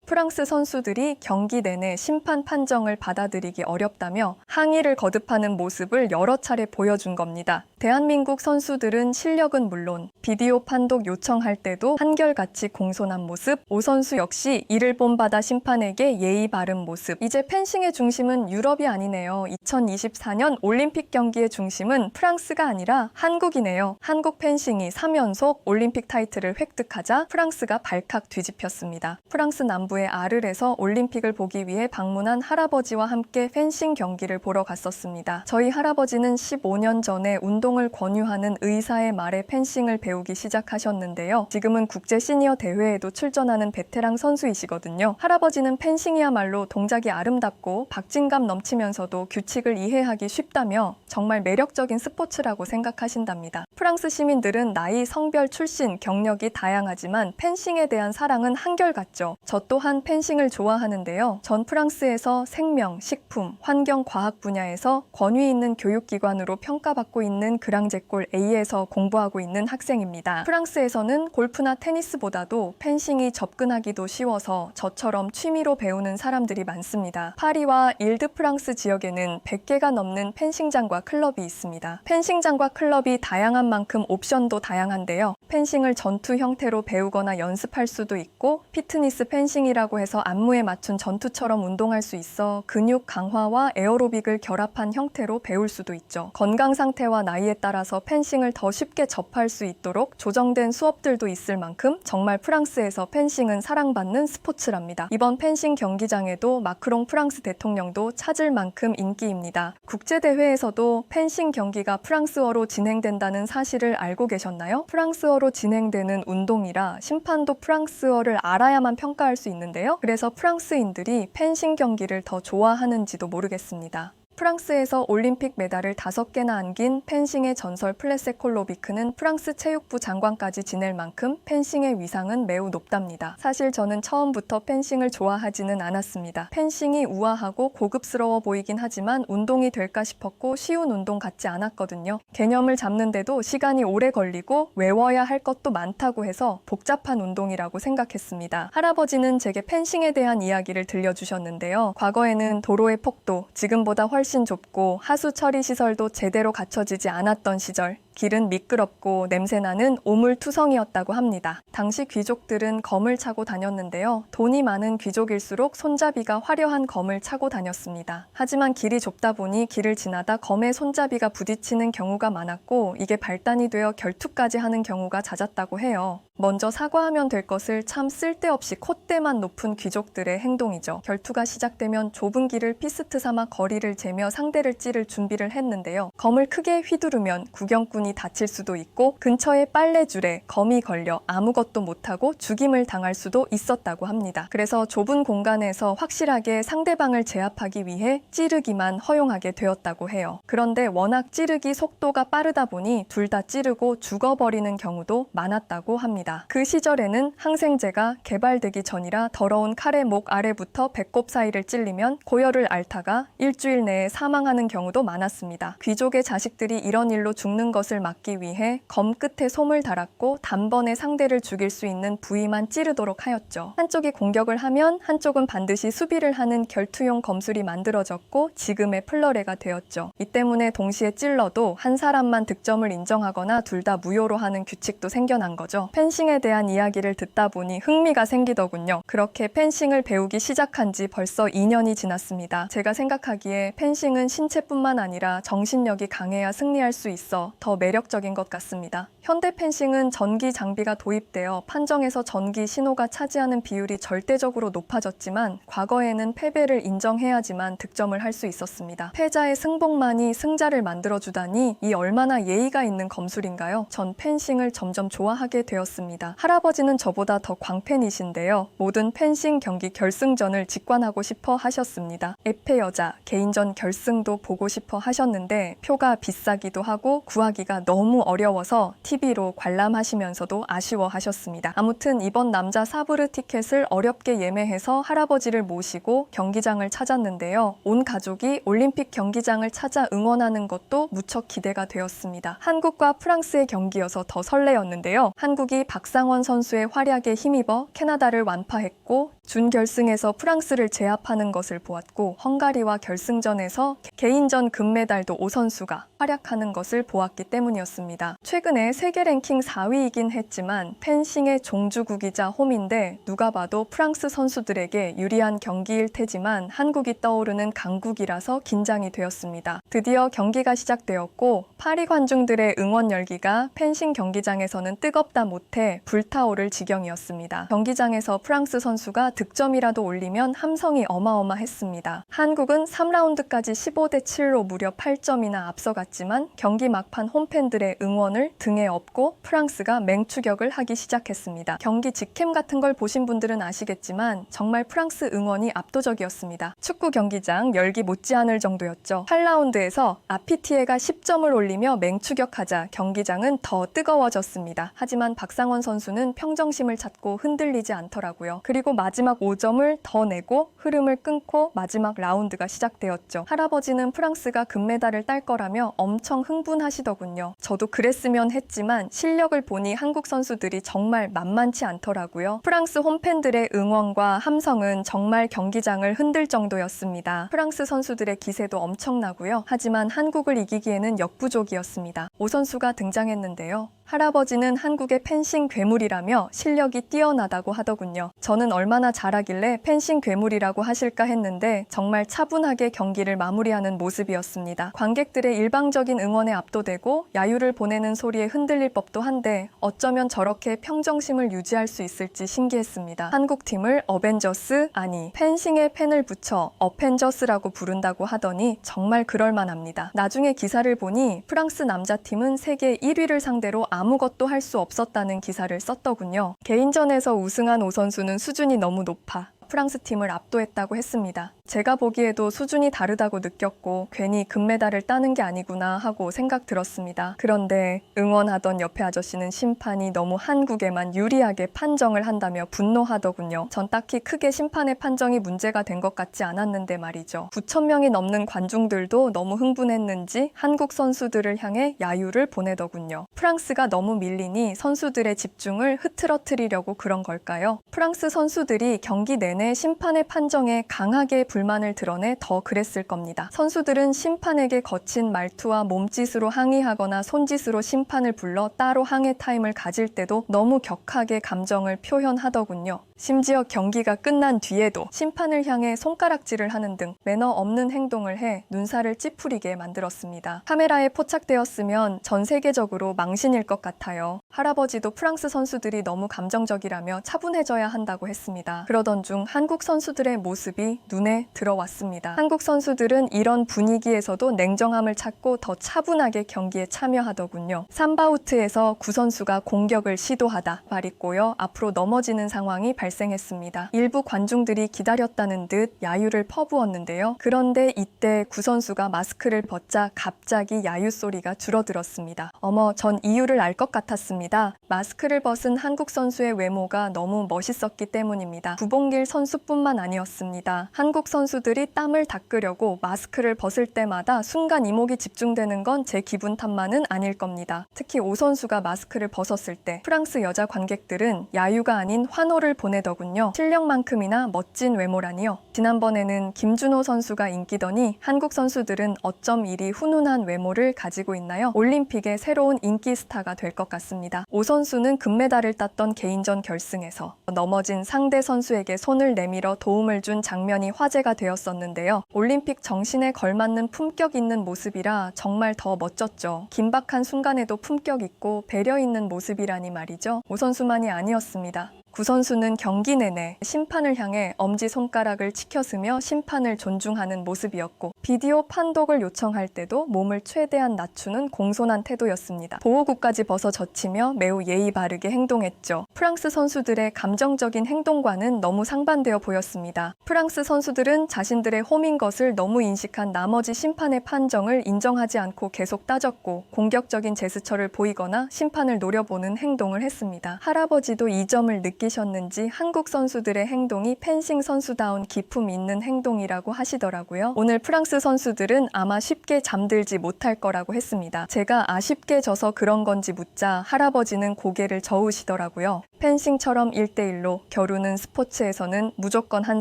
프랑스 선수들이 경기 내내 심판 판정을 받아들이기 어렵다며 항의를 거듭하는 모습을 여러 차례 보여준 겁니다. 대한민국 선수들은 실력은 물론 비디오 판독 요청할 때도 한결같이 공손한 모습, 오 선수 역시 이를 본받아 심판에게 예의 바른 모습. 이제 펜싱의 중심은 유럽이 아니네요. 2024년 올림픽 경기의 중심은 프랑스가 아니라 한국이네요. 한국 펜싱이 3연속 올림픽 타이틀을 획득하자 프랑스가 발칵 뒤집혔습니다. 프랑스 남부의 아르에서 올림픽을 보기 위해 방문한 할아버지와 함께 펜싱 경기를 보러 갔었습니다. 저희 할아버지는 15년 전에 운동을 권유하는 의사의 말에 펜싱을 배우기 시작하셨는데요. 지금은 국제 시니어 대회에도 출전하는 베테랑 선수이시거든요. 할아버지는 펜싱이야말로 동작이 아름답고 박진감 넘치면서도 규칙을 이해하기 쉽다며 정말 매력적인 스포츠라고 생각하신답니다. 프랑스 시민들은 나이, 성별, 출신, 경력이 다양하지만 펜싱에 대한 사랑은 한결같죠. 저 또한 펜싱을 좋아하는데요. 전 프랑스에서 생명, 식품, 환경, 과학 분야에서 권위 있는 교육기관으로 평가받고 있는 그랑제골 A에서 공부하고 있는 학생입니다. 프랑스에서는 골프나 테니스보다도 펜싱이 접근하기도 쉬워서 저처럼 취미로 배우는 사람들이 많습니다. 파리와 일드프랑스 지역에는 100개가 넘는 펜싱장과 클럽이 있습니다. 펜싱장과 클럽이 다양한 만큼 옵션도 다양한데요. 펜싱을 전투 형태로 배우거나 연습할 수도 있고 피트니스 펜싱이라고 해서 안무에 맞춘 전투처럼 운동할 수 있어 근육 강화와 에어로빅을 결합한 형태로 배울 수도 있죠. 건강 상태와 나이에 따라서 펜싱을 더 쉽게 접할 수 있도록 조정된 수업들도 있을 만큼 정말 프랑스에서 펜싱은 사랑받는 스포츠랍니다. 이번 펜싱 경기장에도 마크롱 프랑스 대통령도 찾을 만큼 인기입니다. 국제대회에서도 펜싱 경기가 프랑스어로 진행된다는 사실을 알고 계셨나요? 프랑스어로 진행되는 운동이라 심판도 프랑스어를 알아야만 평가할 수 있는데요. 그래서 프랑스인들이 펜싱 경기를 더 좋아하는지도 모르겠습니다. 프랑스에서 올림픽 메달을 5개나 안긴 펜싱의 전설 플레세콜로비크는 프랑스 체육부 장관까지 지낼 만큼 펜싱의 위상은 매우 높답니다. 사실 저는 처음부터 펜싱을 좋아하지는 않았습니다. 펜싱이 우아하고 고급스러워 보이긴 하지만 운동이 될까 싶었고 쉬운 운동 같지 않았거든요. 개념을 잡는데도 시간이 오래 걸리고 외워야 할 것도 많다고 해서 복잡한 운동이라고 생각했습니다. 할아버지는 제게 펜싱에 대한 이야기를 들려주셨는데요. 과거에는 도로의 폭도 지금보다 훨씬 좁고 하수 처리 시설도 제대로 갖춰지지 않았던 시절, 길은 미끄럽고 냄새나는 오물투성이었다고 합니다. 당시 귀족들은 검을 차고 다녔는데요. 돈이 많은 귀족일수록 손잡이가 화려한 검을 차고 다녔습니다. 하지만 길이 좁다 보니 길을 지나다 검에 손잡이가 부딪히는 경우가 많았고 이게 발단이 되어 결투까지 하는 경우가 잦았다고 해요. 먼저 사과하면 될 것을 참 쓸데없이 콧대만 높은 귀족들의 행동이죠. 결투가 시작되면 좁은 길을 피스트 삼아 거리를 재며 상대를 찌를 준비를 했는데요. 검을 크게 휘두르면 구경꾼이 다칠 수도 있고 근처의 빨래줄에 검이 걸려 아무것도 못하고 죽임을 당할 수도 있었다고 합니다. 그래서 좁은 공간에서 확실하게 상대방을 제압하기 위해 찌르기만 허용하게 되었다고 해요. 그런데 워낙 찌르기 속도가 빠르다 보니 둘 다 찌르고 죽어버리는 경우도 많았다고 합니다. 그 시절에는 항생제가 개발되기 전이라 더러운 칼의 목 아래부터 배꼽 사이를 찔리면 고열을 앓다가 일주일 내에 사망하는 경우도 많았습니다. 귀족의 자식들이 이런 일로 죽는 것을 막기 위해 검 끝에 솜을 달았고 단번에 상대를 죽일 수 있는 부위만 찌르도록 하였죠. 한쪽이 공격을 하면 한쪽은 반드시 수비를 하는 결투용 검술이 만들어졌고 지금의 플러레가 되었죠. 이 때문에 동시에 찔러도 한 사람만 득점을 인정하거나 둘 다 무효로 하는 규칙도 생겨난 거죠. 펜싱에 대한 이야기를 듣다 보니 흥미가 생기더군요. 그렇게 펜싱을 배우기 시작한 지 벌써 2년이 지났습니다. 제가 생각하기에 펜싱은 신체뿐만 아니라 정신력이 강해야 승리할 수 있어 더 매력적인 것 같습니다. 현대 펜싱은 전기 장비가 도입되어 판정에서 전기 신호가 차지하는 비율이 절대적으로 높아졌지만 과거에는 패배를 인정해야지만 득점을 할 수 있었습니다. 패자의 승복만이 승자를 만들어주다니 이 얼마나 예의가 있는 검술인가요? 전 펜싱을 점점 좋아하게 되었습니다. 할아버지는 저보다 더 광팬이신데요. 모든 펜싱 경기 결승전을 직관하고 싶어 하셨습니다. 에페 여자 개인전 결승도 보고 싶어 하셨는데 표가 비싸기도 하고 구하기가 경기가 너무 어려워서 TV로 관람하시면서도 아쉬워하셨습니다. 아무튼 이번 남자 사브르 티켓을 어렵게 예매해서 할아버지를 모시고 경기장을 찾았는데요. 온 가족이 올림픽 경기장을 찾아 응원하는 것도 무척 기대가 되었습니다. 한국과 프랑스의 경기여서 더 설레었는데요. 한국이 박상원 선수의 활약에 힘입어 캐나다를 완파했고 준결승에서 프랑스를 제압하는 것을 보았고 헝가리와 결승전에서 개인전 금메달도 오 선수가 활약하는 것을 보았기 때문이었습니다. 최근에 세계 랭킹 4위이긴 했지만 펜싱의 종주국이자 홈인데 누가 봐도 프랑스 선수들에게 유리한 경기일 테지만 한국이 떠오르는 강국이라서 긴장이 되었습니다. 드디어 경기가 시작되었고 파리 관중들의 응원 열기가 펜싱 경기장에서는 뜨겁다 못해 불타오를 지경이었습니다. 경기장에서 프랑스 선수가 득점이라도 올리면 함성이 어마어마했습니다. 한국은 3라운드까지 15대 7로 무려 8점이나 앞서갔지만 경기 막판 홈팬들의 응원을 등에 업고 프랑스가 맹추격을 하기 시작했습니다. 경기 직캠 같은 걸 보신 분들은 아시겠지만 정말 프랑스 응원이 압도적이었습니다. 축구 경기장 열기 못지않을 정도였죠. 8라운드에서 아피티에가 10점을 올리며 맹추격하자 경기장은 더 뜨거워졌습니다. 하지만 박상원 선수는 평정심을 찾고 흔들리지 않더라고요. 그리고 마지막 5점을 더 내고 흐름을 끊고 마지막 라운드가 시작되었죠. 할아버지는 프랑스가 금메달을 딸 거라며 엄청 흥분하시더군요. 저도 그랬으면 했지만 실력을 보니 한국 선수들이 정말 만만치 않더라고요. 프랑스 홈팬들의 응원과 함성은 정말 경기장을 흔들 정도였습니다. 프랑스 선수들의 기세도 엄청나고요. 하지만 한국을 이기기에는 역부족이었습니다. 오 선수가 등장했는데요. 할아버지는 한국의 펜싱 괴물이라며 실력이 뛰어나다고 하더군요. 저는 얼마나 잘하길래 펜싱 괴물이라고 하실까 했는데 정말 차분하게 경기를 마무리하는 모습이었습니다. 관객들의 일방적인 응원에 압도되고 야유를 보내는 소리에 흔들릴 법도 한데 어쩌면 저렇게 평정심을 유지할 수 있을지 신기했습니다. 한국팀을 어벤져스, 아니 펜싱에 펜을 붙여 어펜져스라고 부른다고 하더니 정말 그럴만합니다. 나중에 기사를 보니 프랑스 남자팀은 세계 1위를 상대로 아무것도 할 수 없었다는 기사를 썼더군요. 개인전에서 우승한 오 선수는 수준이 너무 높아 프랑스 팀을 압도했다고 했습니다. 제가 보기에도 수준이 다르다고 느꼈고 괜히 금메달을 따는 게 아니구나 하고 생각 들었습니다. 그런데 응원하던 옆에 아저씨는 심판이 너무 한국에만 유리하게 판정을 한다며 분노하더군요. 전 딱히 크게 심판의 판정이 문제가 된 것 같지 않았는데 말이죠. 9,000명이 넘는 관중들도 너무 흥분했는지 한국 선수들을 향해 야유를 보내더군요. 프랑스가 너무 밀리니 선수들의 집중을 흐트러뜨리려고 그런 걸까요? 프랑스 선수들이 경기 내내 심판의 판정에 강하게 불만을 드러내 더 그랬을 겁니다. 선수들은 심판에게 거친 말투와 몸짓으로 항의하거나 손짓으로 심판을 불러 따로 항해 타임을 가질 때도 너무 격하게 감정을 표현하더군요. 심지어 경기가 끝난 뒤에도 심판을 향해 손가락질을 하는 등 매너 없는 행동을 해 눈살을 찌푸리게 만들었습니다. 카메라에 포착되었으면 전 세계적으로 망신일 것 같아요. 할아버지도 프랑스 선수들이 너무 감정적이라며 차분해져야 한다고 했습니다. 그러던 중 한국 선수들의 모습이 눈에 들어왔습니다. 한국 선수들은 이런 분위기에서도 냉정함을 찾고 더 차분하게 경기에 참여하더군요. 3바우트에서 구 선수가 공격을 시도하다 발이 꼬여 앞으로 넘어지는 상황이 발생했습니다. 일부 관중들이 기다렸다는 듯 야유를 퍼부었는데요. 그런데 이때 구 선수가 마스크를 벗자 갑자기 야유 소리가 줄어들었습니다. 어머, 전 이유를 알 것 같았습니다. 마스크를 벗은 한국 선수의 외모가 너무 멋있었기 때문입니다. 구봉길 선수뿐만 아니었습니다. 한국 선수들이 땀을 닦으려고 마스크를 벗을 때마다 순간 이목이 집중되는 건 제 기분 탓만은 아닐 겁니다. 특히 오 선수가 마스크를 벗었을 때 프랑스 여자 관객들은 야유가 아닌 환호를 보내더군요. 실력만큼이나 멋진 외모라니요. 지난번에는 김준호 선수가 인기더니 한국 선수들은 어쩜 이리 훈훈한 외모를 가지고 있나요? 올림픽의 새로운 인기 스타가 될 것 같습니다. 오 선수는 금메달을 땄던 개인전 결승에서 넘어진 상대 선수에게 손을 내밀어 도움을 준 장면이 화제가 되었었는데요. 올림픽 정신에 걸맞는 품격 있는 모습이라 정말 더 멋졌죠. 긴박한 순간에도 품격 있고 배려 있는 모습이라니 말이죠. 오 선수만이 아니었습니다. 구 선수는 경기 내내 심판을 향해 엄지손가락을 치켜쓰며 심판을 존중하는 모습이었고 비디오 판독을 요청할 때도 몸을 최대한 낮추는 공손한 태도였습니다. 보호구까지 벗어 젖히며 매우 예의 바르게 행동했죠. 프랑스 선수들의 감정적인 행동과는 너무 상반되어 보였습니다. 프랑스 선수들은 자신들의 홈인 것을 너무 인식한 나머지 심판의 판정을 인정하지 않고 계속 따졌고 공격적인 제스처를 보이거나 심판을 노려보는 행동을 했습니다. 할아버지도 이 점을 느끼셨는지 한국 선수들의 행동이 펜싱 선수다운 기품 있는 행동이라고 하시더라고요. 오늘 프랑스 선수들은 아마 쉽게 잠들지 못할 거라고 했습니다. 제가 아쉽게 져서 그런 건지 묻자 할아버지는 고개를 저으시더라고요. 펜싱처럼 1대1로 겨루는 스포츠에서는 무조건 한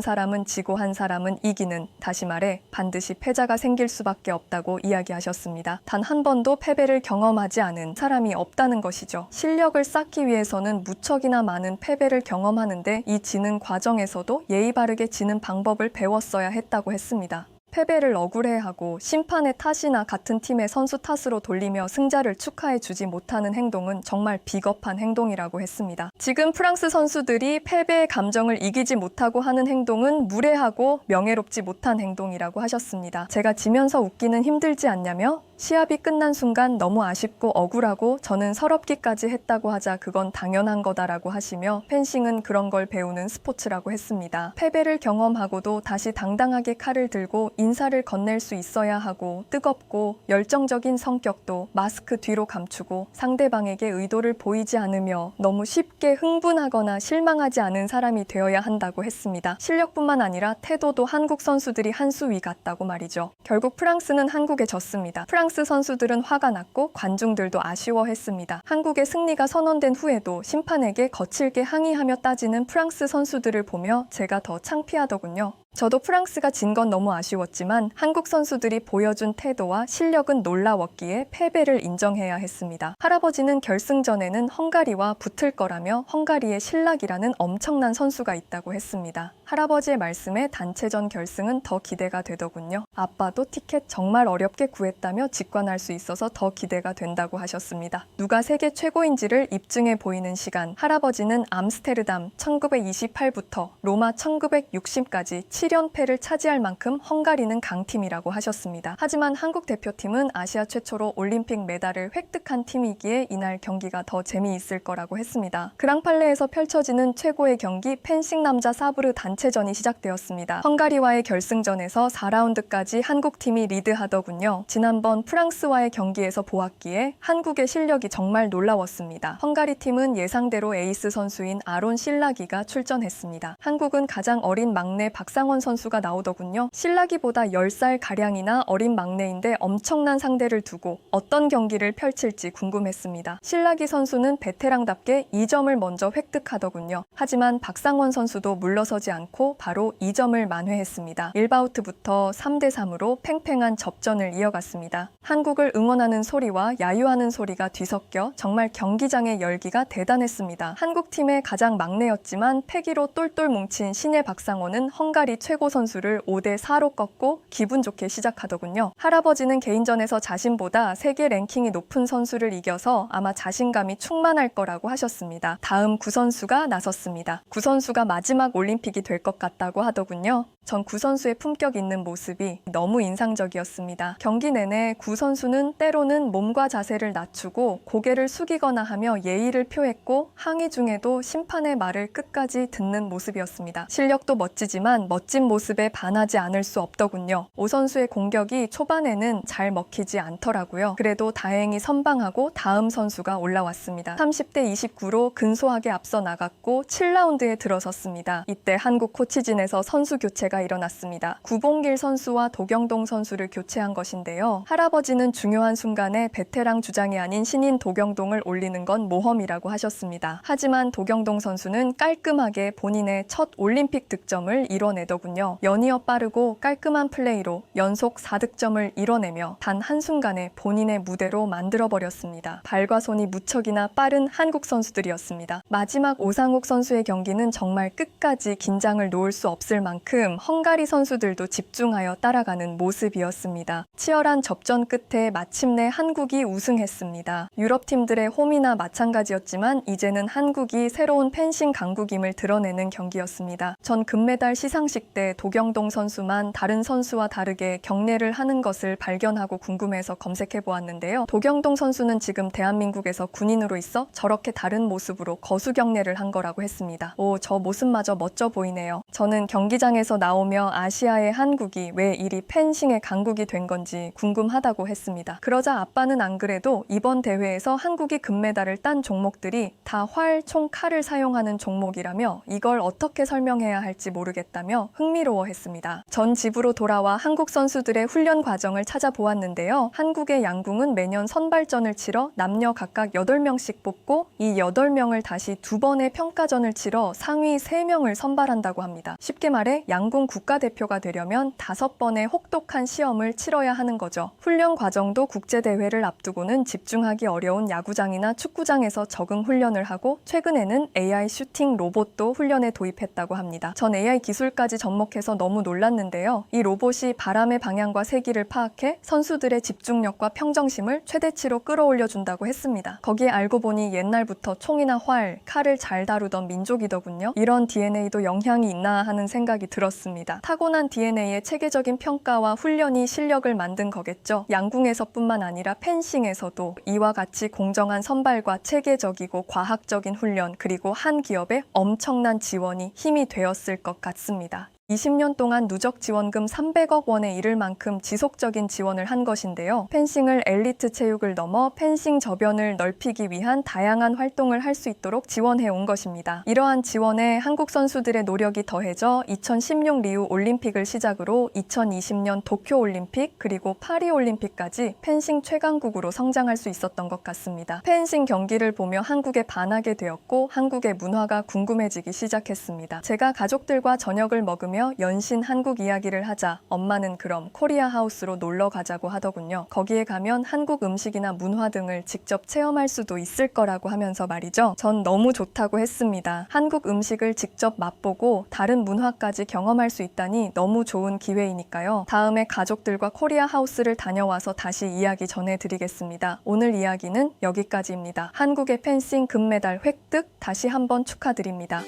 사람은 지고 한 사람은 이기는, 다시 말해 반드시 패자가 생길 수밖에 없다고 이야기하셨습니다. 단 한 번도 패배를 경험하지 않은 사람이 없다는 것이죠. 실력을 쌓기 위해서는 무척이나 많은 패배를 경험하는데 이 지는 과정에서도 예의 바르게 지는 방법을 배웠어야 했다고 했습니다. 패배를 억울해하고 심판의 탓이나 같은 팀의 선수 탓으로 돌리며 승자를 축하해주지 못하는 행동은 정말 비겁한 행동이라고 했습니다. 지금 프랑스 선수들이 패배의 감정을 이기지 못하고 하는 행동은 무례하고 명예롭지 못한 행동이라고 하셨습니다. 제가 지면서 웃기는 힘들지 않냐며 시합이 끝난 순간 너무 아쉽고 억울하고 저는 서럽기까지 했다고 하자 그건 당연한 거다라고 하시며 펜싱은 그런 걸 배우는 스포츠라고 했습니다. 패배를 경험하고도 다시 당당하게 칼을 들고 인사를 건넬 수 있어야 하고 뜨겁고 열정적인 성격도 마스크 뒤로 감추고 상대방에게 의도를 보이지 않으며 너무 쉽게 흥분하거나 실망하지 않은 사람이 되어야 한다고 했습니다. 실력뿐만 아니라 태도도 한국 선수들이 한 수 위 같다고 말이죠. 결국 프랑스는 한국에 졌습니다. 프랑스 선수들은 화가 났고 관중들도 아쉬워했습니다. 한국의 승리가 선언된 후에도 심판에게 거칠게 항의하며 따지는 프랑스 선수들을 보며 제가 더 창피하더군요. 저도 프랑스가 진 건 너무 아쉬웠지만 한국 선수들이 보여준 태도와 실력은 놀라웠기에 패배를 인정해야 했습니다. 할아버지는 결승전에는 헝가리와 붙을 거라며 헝가리의 실락이라는 엄청난 선수가 있다고 했습니다. 할아버지의 말씀에 단체전 결승은 더 기대가 되더군요. 아빠도 티켓 정말 어렵게 구했다며 직관할 수 있어서 더 기대가 된다고 하셨습니다. 누가 세계 최고인지를 입증해 보이는 시간. 할아버지는 암스테르담 1928부터 로마 1960까지 7연패를 차지할 만큼 헝가리는 강팀이라고 하셨습니다. 하지만 한국 대표팀은 아시아 최초로 올림픽 메달을 획득한 팀이기에 이날 경기가 더 재미있을 거라고 했습니다. 그랑팔레에서 펼쳐지는 최고의 경기 펜싱 남자 사브르 단체전이 시작되었습니다. 헝가리와의 결승전에서 4라운드까지 한국팀이 리드하더군요. 지난번 프랑스와의 경기에서 보았기에 한국의 실력이 정말 놀라웠습니다. 헝가리 팀은 예상대로 에이스 선수인 아론 실라기가 출전했습니다. 한국은 가장 어린 막내 박상원 선수가 나오더군요. 실라기보다 10살 가량이나 어린 막내인데 엄청난 상대를 두고 어떤 경기를 펼칠지 궁금했습니다. 실라기 선수는 베테랑답게 2점을 먼저 획득하더군요. 하지만 박상원 선수도 물러서지 않고 바로 2점을 만회했습니다. 1바우트부터 3대3으로 팽팽한 접전을 이어갔습니다. 한국을 응원하는 소리와 야유하는 소리가 뒤섞여 정말 경기장의 열기가 대단했습니다. 한국팀의 가장 막내였지만 패기로 똘똘 뭉친 신예 박상원은 헝가리 최고 선수를 5대4로 꺾고 기분 좋게 시작하더군요. 할아버지는 개인전에서 자신보다 세계 랭킹이 높은 선수를 이겨서 아마 자신감이 충만할 거라고 하셨습니다. 다음 구 선수가 나섰습니다. 구 선수가 마지막 올림픽이 될 것 같다고 하더군요. 전 구 선수의 품격 있는 모습이 너무 인상적이었습니다. 경기 내내 구 선수는 때로는 몸과 자세를 낮추고 고개를 숙이거나 하며 예의를 표했고 항의 중에도 심판의 말을 끝까지 듣는 모습이었습니다. 실력도 멋지지만 멋진 모습에 반하지 않을 수 없더군요. 오 선수의 공격이 초반에는 잘 먹히지 않더라고요. 그래도 다행히 선방하고 다음 선수가 올라왔습니다. 30대 29로 근소하게 앞서 나갔고 7라운드에 들어섰습니다. 이때 한국 코치진에서 선수 교체가 일어났습니다. 구봉길 선수와 도경동 선수를 교체한 것인데요. 할아버지는 중요한 순간에 베테랑 주장이 아닌 신인 도경동을 올리는 건 모험이라고 하셨습니다. 하지만 도경동 선수는 깔끔하게 본인의 첫 올림픽 득점을 이뤄내더군요. 연이어 빠르고 깔끔한 플레이로 연속 4득점을 이뤄내며 단 한순간에 본인의 무대로 만들어버렸습니다. 발과 손이 무척이나 빠른 한국 선수들이었습니다. 마지막 오상욱 선수의 경기는 정말 끝까지 긴장을 놓을 수 없을 만큼 헝가리 선수들도 집중하여 따라가는 모습이었습니다. 치열한 접전 끝에 마침내 한국이 우승했습니다. 유럽팀들의 홈이나 마찬가지였지만 이제는 한국이 새로운 펜싱 강국임을 드러내는 경기였습니다. 전 금메달 시상식 때 도경동 선수만 다른 선수와 다르게 경례를 하는 것을 발견하고 궁금해서 검색해 보았는데요. 도경동 선수는 지금 대한민국에서 군인으로 있어 저렇게 다른 모습으로 거수 경례를 한 거라고 했습니다. 오, 저 모습마저 멋져 보이네요. 저는 경기장에서 나오며 아시아의 한국이 왜 이리 펜싱의 강국이 된 건지 궁금하다고 했습니다. 그러자 아빠는 안 그래도 이번 대회에서 한국이 금메달을 딴 종목들이 다 활, 총, 칼을 사용하는 종목이라며 이걸 어떻게 설명해야 할지 모르겠다며 흥미로워했습니다. 전 집으로 돌아와 한국 선수들의 훈련 과정을 찾아보았는데요. 한국의 양궁은 매년 선발전을 치러 남녀 각각 8명씩 뽑고 이 8명을 다시 2번의 평가전을 치러 상위 3명을 선발한다고 합니다. 쉽게 말해 양궁 국가대표가 되려면 5번의 혹독한 시험을 치러야 하는 거죠. 훈련 과정도 국제대회를 앞두고는 집중하기 어려운 야구장이나 축구장에서 적응 훈련을 하고 최근에는 AI 슈팅 로봇도 훈련에 도입했다고 합니다. 전 AI 기술까지 접목해서 너무 놀랐는데요. 이 로봇이 바람의 방향과 세기를 파악해 선수들의 집중력과 평정심을 최대치로 끌어올려준다고 했습니다. 거기에 알고 보니 옛날부터 총이나 활, 칼을 잘 다루던 민족이더군요. 이런 DNA도 영향이 있나 하는 생각이 들었습니다. 타고난 DNA의 체계적인 평가와 훈련이 실력을 만든 거겠죠. 양궁에서뿐만 아니라 펜싱에서도 이와 같이 공정한 선발과 체계적이고 과학적인 훈련 그리고 한 기업의 엄청난 지원이 힘이 되었을 것 같습니다. 20년 동안 누적 지원금 300억 원에 이를 만큼 지속적인 지원을 한 것인데요. 펜싱을 엘리트 체육을 넘어 펜싱 저변을 넓히기 위한 다양한 활동을 할 수 있도록 지원해 온 것입니다. 이러한 지원에 한국 선수들의 노력이 더해져 2016 리우 올림픽을 시작으로 2020년 도쿄 올림픽 그리고 파리 올림픽까지 펜싱 최강국으로 성장할 수 있었던 것 같습니다. 펜싱 경기를 보며 한국에 반하게 되었고 한국의 문화가 궁금해지기 시작했습니다. 제가 가족들과 저녁을 먹으며 연신 한국 이야기를 하자 엄마는 그럼 코리아 하우스로 놀러 가자고 하더군요. 거기에 가면 한국 음식이나 문화 등을 직접 체험할 수도 있을 거라고 하면서 말이죠. 전 너무 좋다고 했습니다. 한국 음식을 직접 맛보고 다른 문화까지 경험할 수 있다니 너무 좋은 기회이니까요. 다음에 가족들과 코리아 하우스를 다녀와서 다시 이야기 전해드리겠습니다. 오늘 이야기는 여기까지입니다. 한국의 펜싱 금메달 획득 다시 한번 축하드립니다.